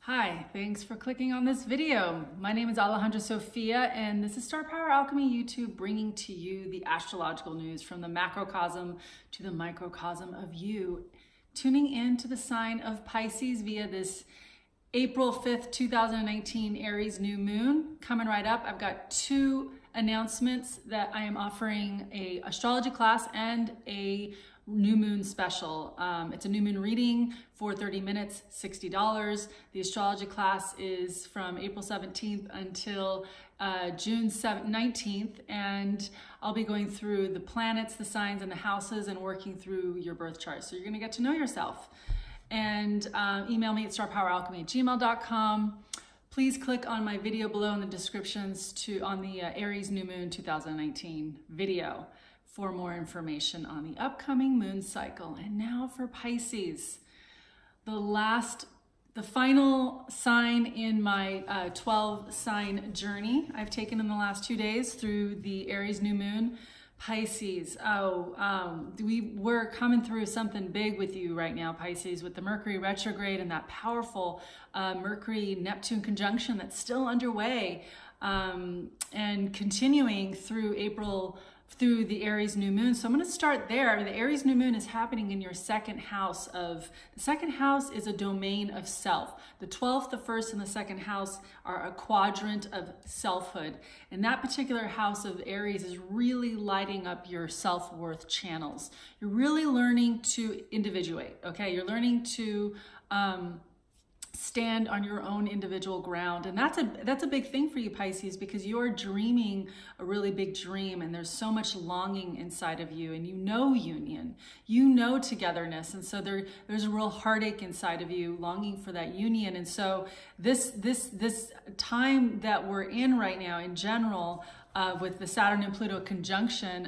Hi, thanks for clicking on this video. My name is Alejandra Sofia, and this is Star Power Alchemy YouTube, bringing to you the astrological news from the macrocosm to the microcosm of you. Tuning in to the sign of Pisces via this April 5th, 2019 Aries New Moon. Coming right up, I've got two announcements that I am offering a astrology class and a new moon special. It's a new moon reading for 30 minutes, $60. The astrology class is from April 17th until June 19th, and I'll be going through the planets, the signs, and the houses, and working through your birth chart. So you're gonna get to know yourself. And email me at starpoweralchemy@gmail.com. Please click on my video below in the descriptions on the Aries New Moon 2019 video for more information on the upcoming moon cycle. And now for Pisces, the final sign in my 12 sign journey I've taken in the last 2 days through the Aries New Moon. Pisces, we're coming through something big with you right now, Pisces, with the Mercury retrograde and that powerful Mercury-Neptune conjunction that's still underway and continuing through April, through the Aries New Moon. So I'm going to start there. The Aries New Moon is happening in your second house the second house is a domain of self. The 12th, the first, and the second house are a quadrant of selfhood. And that particular house of Aries is really lighting up your self-worth channels. You're really learning to individuate, okay? You're learning to stand on your own individual ground. And that's a big thing for you, Pisces, because you're dreaming a really big dream, and there's so much longing inside of you, and you know union, you know togetherness, and so there's a real heartache inside of you longing for that union. And so this time that we're in right now in general, with the Saturn and Pluto conjunction,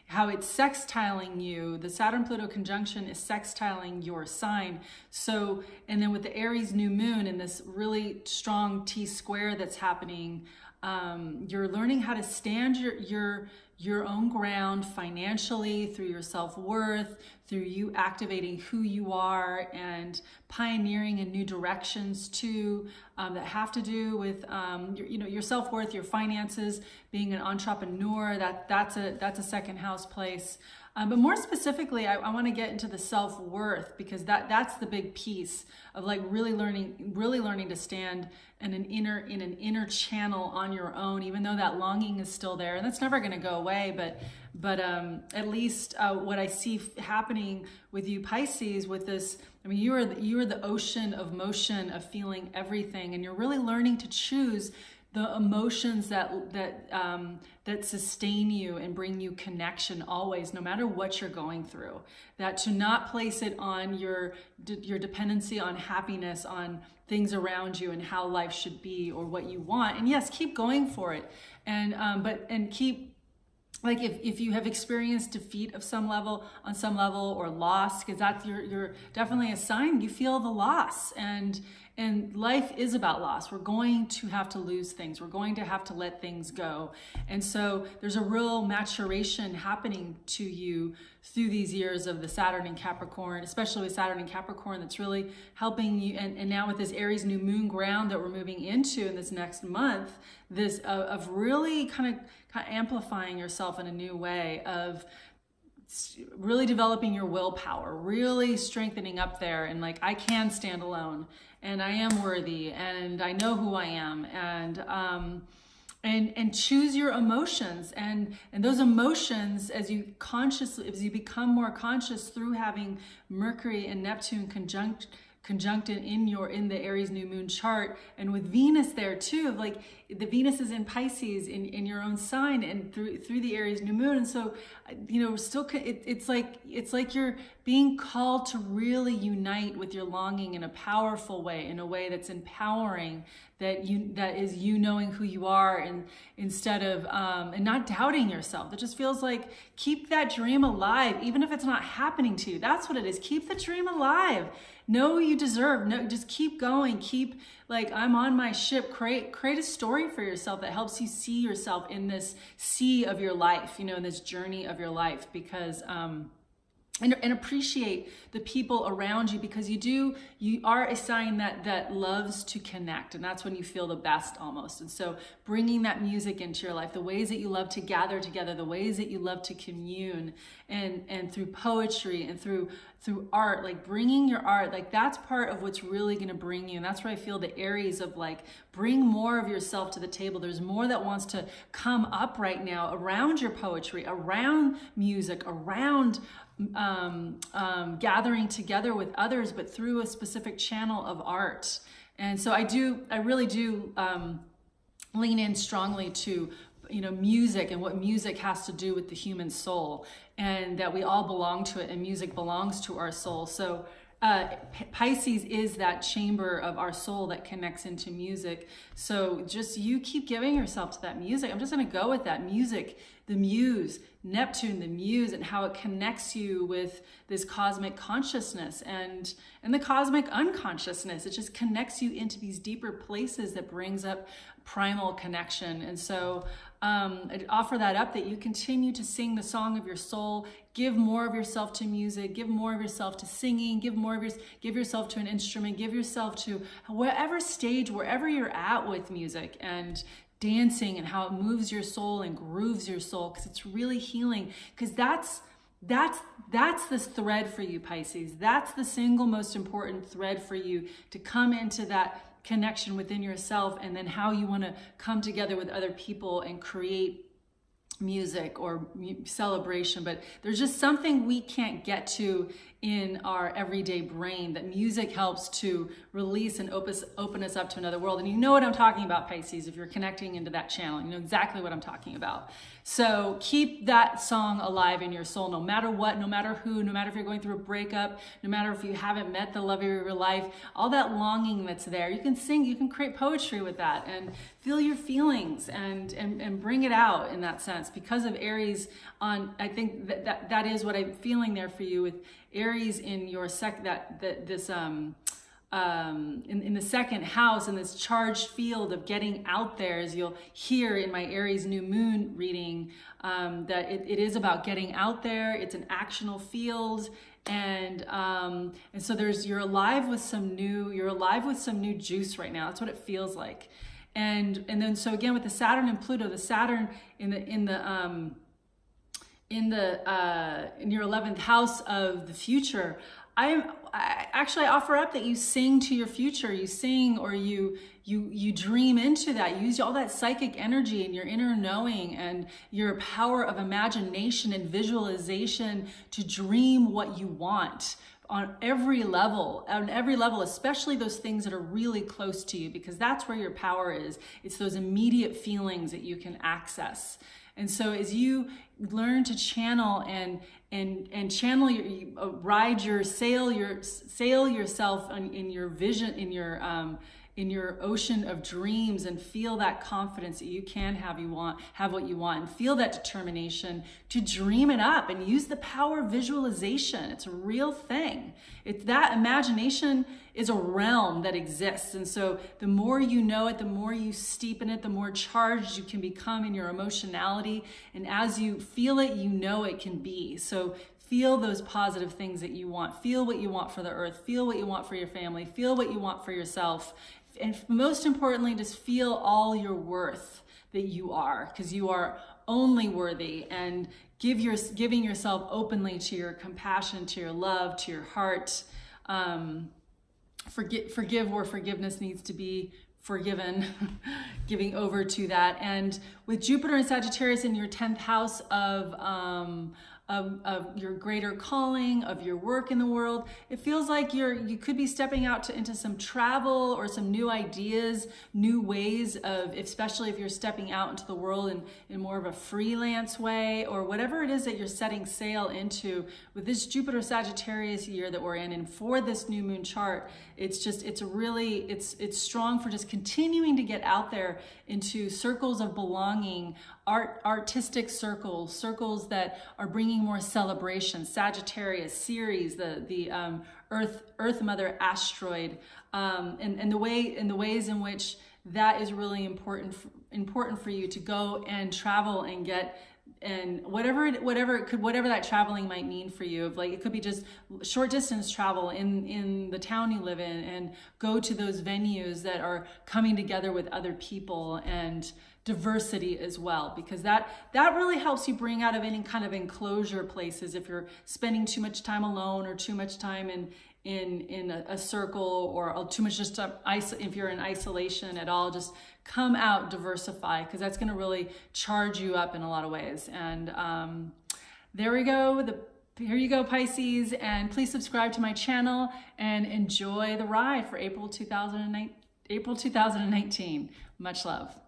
how it's sextiling you. The Saturn-Pluto conjunction is sextiling your sign. So, and then with the Aries New Moon and this really strong T-square that's happening, you're learning how to stand your own ground financially, through your self-worth, through you activating who you are and pioneering in new directions too, that have to do with your self-worth, your finances, being an entrepreneur. That's a second house place. But more specifically, I want to get into the self-worth, because that's the big piece of like really learning to stand in an inner channel on your own, even though that longing is still there, and that's never going to go away. But at least what I see happening with you, Pisces, with this, I mean, you are the ocean of motion, of feeling everything, and you're really learning to choose the emotions that sustain you and bring you connection always, no matter what you're going through. That to not place it on your dependency on happiness, on things around you and how life should be or what you want. And yes, keep going for it, and keep, like, if you have experienced defeat on some level or loss, because that's you're definitely a sign you feel the loss, and life is about loss. We're going to have to lose things. We're going to have to let things go. And so there's a real maturation happening to you through these years of the Saturn in Capricorn, especially with Saturn in Capricorn, that's really helping you. And now with this Aries New Moon ground that we're moving into in this next month, this of really kind of amplifying yourself in a new way, of really developing your willpower, really strengthening up there, and like, I can stand alone, and I am worthy, and I know who I am, and choose your emotions, and those emotions, as you become more conscious through having Mercury and Neptune conjuncted in the Aries New Moon chart, and with Venus there too, like the Venus is in Pisces in your own sign, and through the Aries New Moon. And so, still it's like you're being called to really unite with your longing in a powerful way, in a way that's empowering, that is you knowing who you are, and instead of and not doubting yourself. It just feels like, keep that dream alive, even if it's not happening to you. That's what it is. Keep the dream alive. Know you deserve. No, just keep going. Keep, like, I'm on my ship. Create a story for yourself that helps you see yourself in this sea of your life, in this journey of your life, because and appreciate the people around you, because you are a sign that loves to connect, and that's when you feel the best almost. And so bringing that music into your life, the ways that you love to gather together, the ways that you love to commune, and through poetry and through art, like bringing your art, like that's part of what's really going to bring you. And that's where I feel the Aries of like, bring more of yourself to the table. There's more that wants to come up right now around your poetry, around music, around gathering together with others, but through a specific channel of art. And so I really do lean in strongly to, you know, music and what music has to do with the human soul, and that we all belong to it, and music belongs to our soul. So Pisces is that chamber of our soul that connects into music. So just you keep giving yourself to that music. I'm just going to go with that music, the muse, Neptune, the muse, and how it connects you with this cosmic consciousness and the cosmic unconsciousness. It just connects you into these deeper places that brings up primal connection. And so I'd offer that up, that you continue to sing the song of your soul, give more of yourself to music, give more of yourself to singing, give yourself to an instrument, give yourself to whatever stage, wherever you're at with music and dancing, and how it moves your soul and grooves your soul, because it's really healing. Because that's this thread for you, Pisces. That's the single most important thread for you, to come into that connection within yourself, and then how you want to come together with other people and create music or celebration. But there's just something we can't get to in our everyday brain that music helps to release and open us up to another world. And you know what I'm talking about, Pisces. If you're connecting into that channel, you know exactly what I'm talking about. So keep that song alive in your soul, no matter what, no matter who, no matter if you're going through a breakup, no matter if you haven't met the love of your life, all that longing that's there, you can sing, you can create poetry with that, and feel your feelings and bring it out in that sense. Because of Aries I think that is what I'm feeling there for you, with Aries in your in the second house, in this charged field of getting out there, as you'll hear in my Aries New Moon reading, that it is about getting out there. It's an actional field, and so you're alive with some new juice right now. That's what it feels like. And then so again with the Saturn and Pluto, the Saturn in your 11th house of the future, I offer up that you sing to your future. You sing, or you dream into that. Use all that psychic energy and your inner knowing and your power of imagination and visualization to dream what you want on every level, especially those things that are really close to you, because that's where your power is. It's those immediate feelings that you can access. And so as you learn to channel and channel sail yourself in your vision, in your ocean of dreams, and feel that confidence that you can have what you want, and feel that determination to dream it up, and use the power of visualization. It's a real thing. It's that imagination is a realm that exists. And so the more you know it, the more you steep in it, the more charged you can become in your emotionality. And as you feel it, you know it can be. So feel those positive things that you want. Feel what you want for the earth. Feel what you want for your family. Feel what you want for yourself. And most importantly, just feel all your worth that you are, because you are only worthy. And giving yourself openly to your compassion, to your love, to your heart. Forgive where forgiveness needs to be forgiven, giving over to that. And with Jupiter and Sagittarius in your 10th house of your greater calling, of your work in the world, it feels like you could be stepping out into some travel or some new ideas, new ways of, especially if you're stepping out into the world in more of a freelance way, or whatever it is that you're setting sail into with this Jupiter Sagittarius year that we're in. And for this new moon chart, it's strong for just continuing to get out there into circles of belonging, artistic circles that are bringing more celebration. Sagittarius, Ceres, the Earth Mother asteroid, and the ways in which that is really important for you to go and travel and get whatever that traveling might mean for you. Like it could be just short distance travel in the town you live in, and go to those venues that are coming together with other people, and diversity as well, because that really helps you bring out of any kind of enclosure places. If you're spending too much time alone, or too much time in a circle, or too much just if you're in isolation at all, just come out, diversify, because that's going to really charge you up in a lot of ways. And there we go. Here you go, Pisces, and please subscribe to my channel and enjoy the ride for April 2019. Much love.